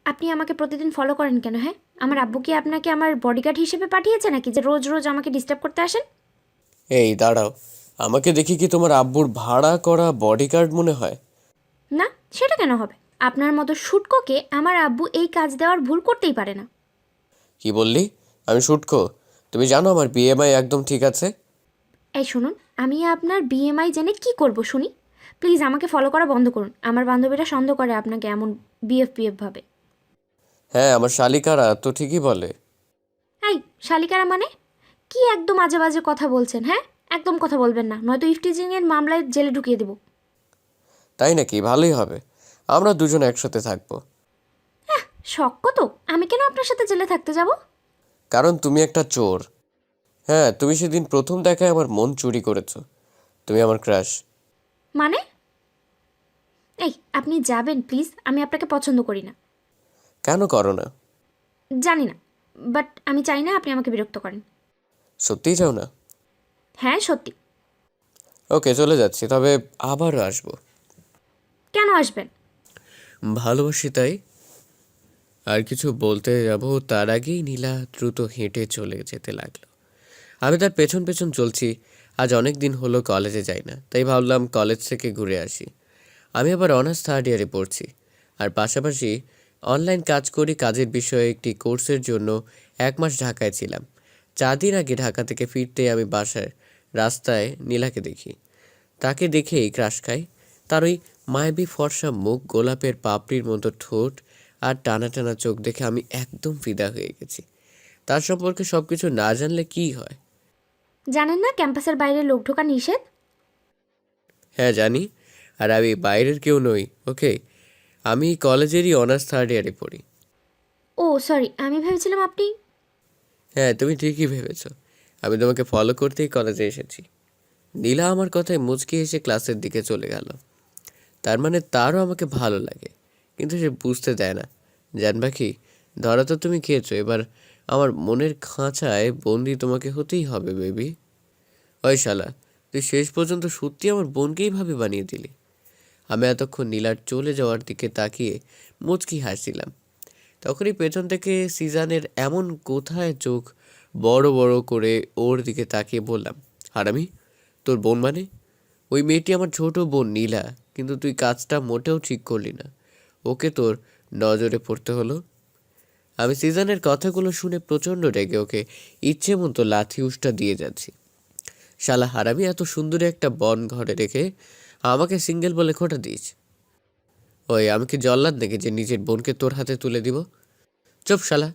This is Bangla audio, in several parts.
আপনি আমাকে প্রতিদিন ফলো করেন কেন? হ্যাঁ, আমার আব্বু কি আপনাকে আমার বডিগার্ড হিসেবে পাঠিয়েছে নাকি যে রোজ রোজ আমাকে ডিস্টার্ব করতে আসেন? এই দাঁড়াও, আমাকে দেখি কি তোমার আব্বুর ভাড়া করা বডিগার্ড মনে হয়? না, সেটা কেন হবে? আপনার মতো শুটকোকে আমার আব্বু এই কাজ দেওয়ার ভুল করতেই পারে না। কি বললি? আমি শুটকো? তুমি জানো আমার বিএমআই একদম ঠিক আছে। এই শুনুন, আমি আপনার বিএমআই জেনে কি করব শুনি? প্লিজ আমাকে ফলো করা বন্ধ করুন। আমার বান্ধবীরা সন্দেহ করে আপনাকে এমন বিএফ ভাবে। হ্যাঁ, আমার শালিকারা তো ঠিকই বলে। এই শালিকারা মানে? কি একদম আজে বাজে কথা বলছেন? হ্যাঁ, একদম কথা বলবেন না, নয়তো ইফটিজিংয়ের মামলায় জেলে ঢুকিয়ে দেবো। তাই নাকি? ভালোই হবে, আমরা দুজন একসাথে থাকবো। শখ কত? আমি কেন আপনার সাথে জেলে থাকতে যাব? কারণ তুমি একটা চোর। হ্যাঁ, তুমি সেদিন প্রথম দেখায় আমার মন চুরি করেছো। তুমি আমার ক্রাশ। মানে? এই আপনি যাবেন প্লিজ, আমি আপনাকে পছন্দ করি না। কেন করো না? জানি না, বাট আমি চাই না আপনি আমাকে বিরক্ত করেন। সত্যিই চাও না? হ্যাঁ সত্যি। ওকে, চলে যাচ্ছি, তবে আবার আসবো। কেন আসবেন? ভালোবাসি তাই। আর কিছু বলতে যাব তার আগেই নীলা দ্রুত হেঁটে চলে যেতে লাগলো। আমি তার পেছন পেছন চলছি। আজ অনেক দিন হলো কলেজে যাই না, তাই ভাবলাম কলেজ থেকে ঘুরে আসি। আমি আবার অনার্স থার্ড ইয়ারে পড়ছি, আর পাশাপাশি অনলাইন কাজ করি। কাজের বিষয়ে একটি কোর্সের জন্য 1 মাস ঢাকায় ছিলাম। 4 দিন আগে ঢাকা থেকে ফিরতে আমি বাসায় রাস্তায় নীলাকে দেখি। তাকে দেখেই ক্রাশ খাই। তার ওই মায়াবী ফর্সা মুখ, গোলাপের পাপড়ির মতো ঠোঁট আর টানা টানা চোখ দেখে আমি একদম ফিদা হয়ে গেছি। তার সম্পর্কে সব কিছু না জানলে কি হয়? জানেন না ক্যাম্পাসের বাইরে লোক ঢোকা নিষেধ? হ্যাঁ জানি, আর আমি বাইরের কেউ নই। ওকে, আমি কলেজেরই অনার্স থার্ড ইয়ারে পড়ি। ও সরি, আমি ভেবেছিলাম আপনি। হ্যাঁ, তুমি ঠিকই ভেবেছ, আমি তোমাকে ফলো করতেই কলেজে এসেছি। নীলা আমার কথায় মুচকি এসে ক্লাসের দিকে চলে গেল। তার মানে তারও আমাকে ভালো লাগে, কিন্তু সে বুঝতে দেয় না। জানবা কি, ধরা তো তুমি খেয়েছো, এবার আমার মনের খাঁচায় বন্দি তোমাকে হতেই হবে বেবি। ওই শালা, তুই শেষ পর্যন্ত সত্যি আমার বোনকেই ভাবে বানিয়ে দিলি। আমি এতক্ষণ নীলার চলে যাওয়ার দিকে তাকিয়ে মুচকি হাসছিলাম। তখনই পেছন থেকে সিজানের এমন কোথায় চোখ বড় বড় করে ওর দিকে তাকিয়ে বললাম, হারামি, তোর বোন মানে? ওই মেয়েটি আমার ছোট বোন নীলা, কিন্তু তুই কাজটা মোটেও ঠিক করলি না। ওকে তোর নজরে পড়তে হলো। আমি সিজানের কথাগুলো শুনে প্রচণ্ড রেগে ওকে ইচ্ছে মতো লাথি উষ্টা দিয়ে যাচ্ছি। শালা হারামি, এত সুন্দর একটা বন ঘরে রেখে আমাকে সিঙ্গেল বলে খোটা দিস? ওই আমি কি জল্লাদ নাকি যে নিজের বোনকে তোর হাতে তুলে দিব? চুপ শালা,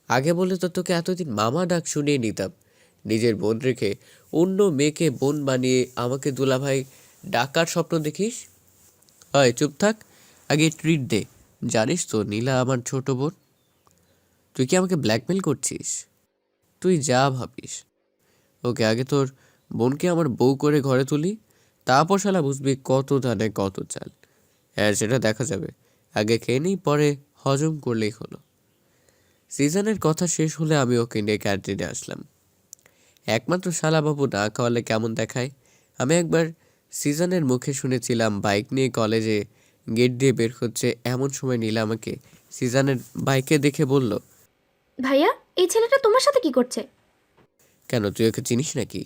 আগে বলে তো তোকে এতদিন মামা ডাক শুনিয়ে নিতাম। নিজের বোন রেখে অন্য মেয়েকে বোন বানিয়ে আমাকে দুলাভাই ডাকার স্বপ্ন দেখিস? হয় চুপ থাক, আগে ট্রিট দে। জানিস তো নীলা আমার ছোট বোন। তুই কি আমাকে ব্ল্যাকমেল করছিস? তুই যা ভাবিস। ওকে, আগে তোর বোনকে আমার বউ করে ঘরে তুলি, তারপর শালা বুঝবি কত ধানে কত চাল। হ্যাঁ, সেটা দেখা যাবে। আগে খেয়ে নিই, পরে হজম করলেই হলো। সিজনের কথা শেষ হলে আমি ওকে নিয়ে ক্যান্টিনে আসলাম। একমাত্র শালাবাবু না খাওয়ালে কেমন দেখায়। আমি একবার সিজনের মুখে শুনেছিলাম বাইক নিয়ে কলেজে গেট দিয়ে বের হচ্ছে, এমন সময় নীলা আমাকে সিজনের বাইকে দেখে বলল, ভাইয়া, এই ছেলেটা তোমার সাথে কি করছে? কেন, তুই ওকে চিনিস নাকি?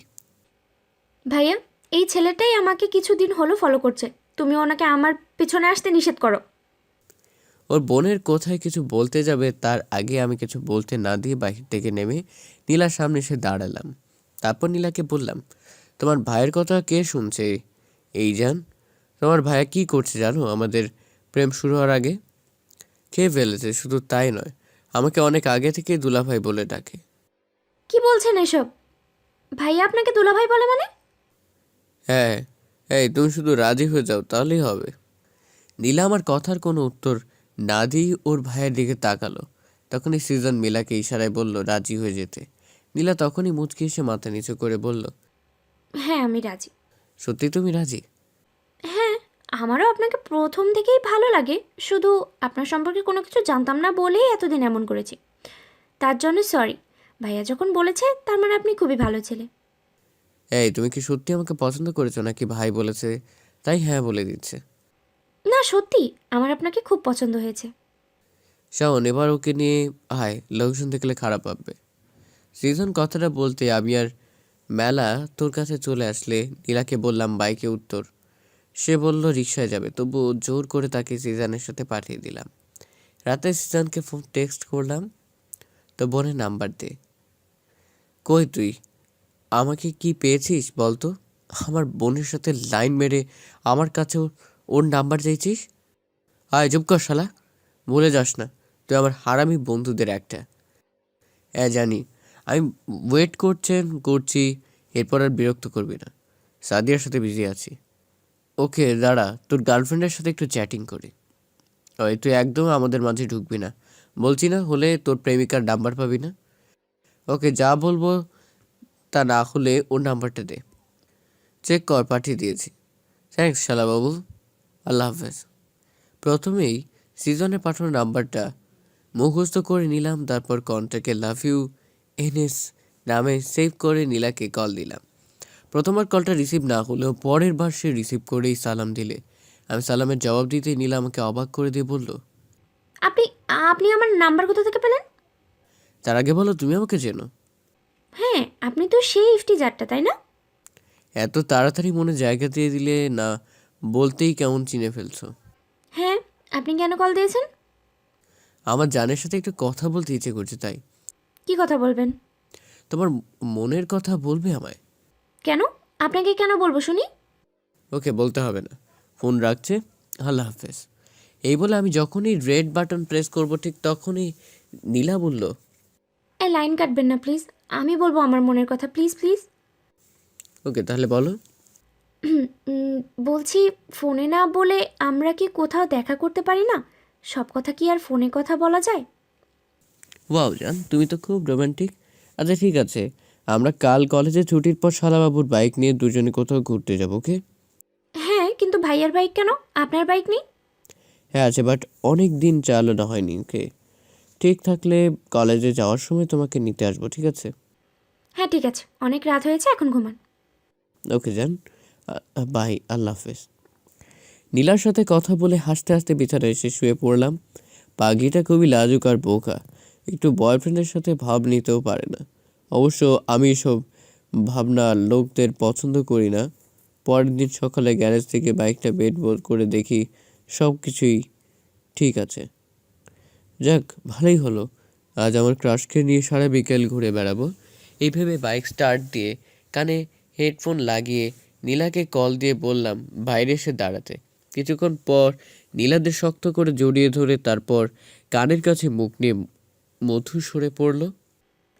ভাইয়া, এই ছেলেটাই আমাকে কিছুদিন হলো ফলো করছে। তুমি ওনাকে আমার পিছনে আসতে নিষেধ করো। ওর বোনের কোথায় কিছু বলতে যাবে তার আগে আমি কিছু বলতে না দিয়ে বাহির থেকে নেমে নীলার সামনে এসে দাঁড়ালাম। তারপর নীলাকে বললাম, তোমার ভাইয়ের কথা কে শুনছে? এই জান, তোমার ভাইয়া কি করছে জানো? আমাদের প্রেম শুরু হওয়ার আগে খেয়ে ফেলেছে। শুধু তাই নয়, আমাকে অনেক আগে থেকে দুলাভাই বলে ডাকে। কি বলছেন এসব? ভাইয়া আপনাকে দুলাভাই বলে মানে? হ্যাঁ, এই তুমি শুধু রাজি হয়ে যাও তাহলেই হবে। নীলা আমার কথার কোনো উত্তর না দিয়েই ওর ভাইয়ের দিকে তাকালো। তখনই সিজন মিলাকে ইশারায় বলল রাজি হয়ে যেতে। নীলা তখনই মুচকি এসে মাথা নিচু করে বলল, হ্যাঁ আমি রাজি। সত্যি তুমি রাজি? হ্যাঁ, আমারও আপনাকে প্রথম থেকেই ভালো লাগে। শুধু আপনার সম্পর্কে কোনো কিছু জানতাম না বলেই এতদিন এমন করেছি। তার জন্য সরি। ভাইয়া যখন বলেছে তার মানে আপনি খুবই ভালো ছেলে। এই তুমি কি সত্যি আমাকে পছন্দ করেছো নাকি ভাই বলেছে তাই হ্যাঁ বলে দিচ্ছে? না সত্যি, আমার আপনাকে খুব পছন্দ হয়েছে। শাওন, এবার ওকে নিয়ে আয়, লোকজন দেখলে খারাপ ভাববে। সৃজন কথাটা বলতে আমি আর মেলা তোর কাছে চলে আসলে নীলাকে বললাম বাইকে উত্তর। সে বলল রিকশায় যাবে, তবু জোর করে তাকে সিজানের সাথে পাঠিয়ে দিলাম। রাতে সিজানকে ফোন টেক্সট করলাম, তো বোনের নাম্বার দে। কই তুই, আমাকে কি পেয়েছিস বলতো? আমার বোনের সাথে লাইন মেরে আমার কাছে ওর নাম্বার চাইছিস? আয় চুপ কর শালা, ভুলে যাস না তুই আমার হারামি বন্ধুদের একটা। হ্যাঁ জানি, আমি ওয়েট করছি, এরপর আর বিরক্ত করবি না। সাদিয়ার সাথে বিজি আছি। ওকে দাঁড়া, তোর গার্লফ্রেন্ডের সাথে একটু চ্যাটিং করি। ওই তুই একদম আমাদের মাঝে ঢুকবি না, বলছি না, হলে তোর প্রেমিকার নাম্বার পাবি না। ওকে যা বলবো তা না হলে ওর নাম্বারটা দে। চেক কর, পাঠিয়ে দিয়েছি। থ্যাঙ্কস শালা বাবু, আল্লাহ হাফেজ। প্রথমেই সিজনে পাঠানো নাম্বারটা মুখস্থ করে নিলাম, তারপর কন্ট্যাক্টে লাভ ইউ এনএস নামে সেভ করে নীলাকে কল দিলাম। প্রথমবার কলটা রিসিভ না হলেও পরের বার সে রিসিভ করেই সালাম দিলে আমি সালামের জবাব দিতেই নীলা আমাকে অবাক করে দিয়ে বলল, আপনি আপনি আমার নাম্বার কোথা থেকে পেলেন? তার আগে বলো তুমি আমাকে চেনো? হ্যাঁ, আপনি তো সেই ইফটি জারটা, তাই না? এত তাড়াতাড়ি মনে জায়গা দিয়ে দিলে না, বলতেই কেমন চিনে ফেলছো। হ্যাঁ, আপনি কেন কল দিয়েছেন? আমার জানের সাথে একটু কথা বলতে ইচ্ছে করছে, তাই। কি কথা বলবেন? তোমার মনের কথা বলবে আমায়? কেন? আপনাকে কেন বলবো শুনি? ওকে বলতে হবে না, ফোন রাখছে, আল্লাহ হাফেজ। এই বলে আমি যখনই রেড বাটন প্রেস করব ঠিক তখনই নীলা বলল, এই লাইন কাটবেন না প্লিজ, আমি বলবো আমার মনের কথা, প্লিজ প্লিজ। ওকে তাহলে বলো। বলছি, ফোনে না বলে আমরা কি কোথাও দেখা করতে পারি না? সব কথা কি আর ফোনে কথা বলা যায়? ওয়াও জান, তুমি তো খুব রোমান্টিক। আচ্ছা ঠিক আছে, আমরা কাল কলেজে ছুটির পর শালাবাবুর বাইক নিয়ে দুজনে কোথাও ঘুরতে যাবো, ওকে? হ্যাঁ, কিন্তু ভাইয়ার বাইক কেন? আপনার বাইক নেই? হ্যাঁ আছে, বাট অনেক দিন চালানো হয়নি, ওকে? ঠিক থাকলে কলেজে যাওয়ার সময় তোমাকে নিতে আসবো, ঠিক আছে? হ্যাঁ ঠিক আছে, অনেক রাত হয়েছে, এখন ঘুমান। ওকে জান, বাই, আল্লাহ হাফেজ। নীলার সাথে কথা বলে হাসতে হাসতে বিছানায় এসে শুয়ে পড়লাম। পাগিটা খুবই লাজুক আর বোকা, একটু বয়ফ্রেন্ডের সাথে ভাব নিতেও পারে না। অবশ্য আমি এসব ভাবনা লোকদের পছন্দ করি না। পরের দিন সকালে গ্যারেজ থেকে বাইকটা বের করে দেখি সব কিছুই ঠিক আছে। যাক, ভালোই হলো, আজ আমার ক্রাশকে নিয়ে সারা বিকেল ঘুরে বেড়াবো। এই ভেবে বাইক স্টার্ট দিয়ে কানে হেডফোন লাগিয়ে নীলাকে কল দিয়ে বললাম বাইরে এসে দাঁড়াতে। কিছুক্ষণ পর নীলাদের শক্ত করে জড়িয়ে ধরে তারপর কানের কাছে মুখ নিয়ে মধু সরে পড়ল।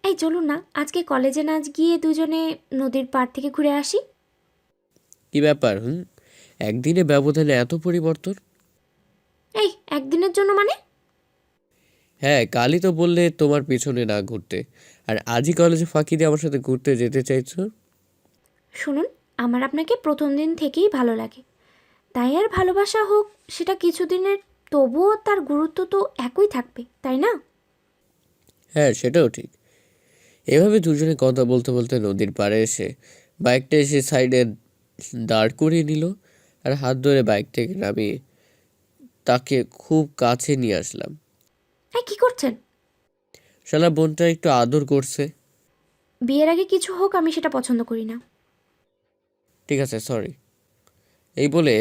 এই চলুন না, আজকে কলেজে না গিয়ে দুজনে নদীর পাড় থেকে ঘুরে আসি। কি ব্যাপার? একদিনে ব্যবধানে এত পরিবর্তন? এই একদিনের জন্য মানে? হ্যাঁ, কালই তো বললে তোমার পিছনে না ঘুরতে, আর আজই কলেজে ফাঁকি দিয়ে আমার সাথে ঘুরতে যেতে চাইছো। শুনুন, আমার আপনাকে প্রথম দিন থেকেই ভালো লাগে, তাই আর ভালোবাসা হোক সেটা কিছুদিনের, তবুও তার গুরুত্ব তো একই থাকবে, তাই না? হ্যাঁ সেটাও ঠিক। এভাবে দুজনে কথা বলতে বলতে নদীর পাড়ে এসে বাইকটা এসে সাইডে দাঁড় করিয়ে নিল, আর হাত ধরে বাইক থেকে নামিয়ে তাকে খুব কাছে নিয়ে আসলাম। এই কী করছেন? শালা বোনটা একটু আদর করছে। বিয়ের আগে কিছু হোক, আমি সেটা পছন্দ করি না। ঠিক আছে সরি। এই বলে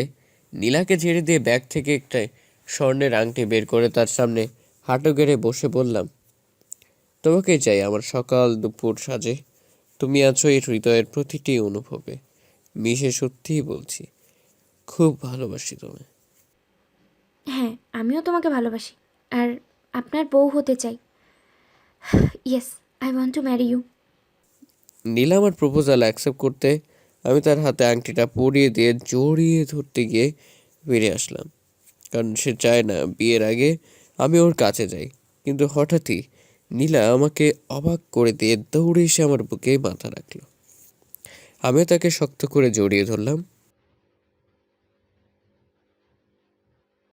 নীলাকে ছেড়ে দিয়ে ব্যাগ থেকে একটা স্বর্ণের আংটি বের করে তার সামনে হাঁটু গেড়ে বসে বললাম, তোমাকেই চাই আমার সকাল দুপুর সাজে। তুমি আছো এই হৃদয়ের প্রতিটি অনুভবে। মিশে সত্যিই বলছি, খুব ভালোবাসি তোমায়। হ্যাঁ, আমিও তোমাকে ভালোবাসি, আর আপনার বউ হতে চাই। Yes, I want to marry you. Neela আমার প্রপোজাল অ্যাকসেপ্ট করতে আমি তার হাতে আংটিটা পরিয়ে দিয়ে জড়িয়ে ধরতে গিয়ে ফিরে আসলাম, কারণ সে চায় না বিয়ের আগে আমি ওর কাছে যাই। কিন্তু হঠাৎই নীলা আমাকে অবাক করে দিয়ে দৌড়ে এসে আমার বুকে মাথা রাখলো। আমিও তাকে শক্ত করে জড়িয়ে ধরলাম।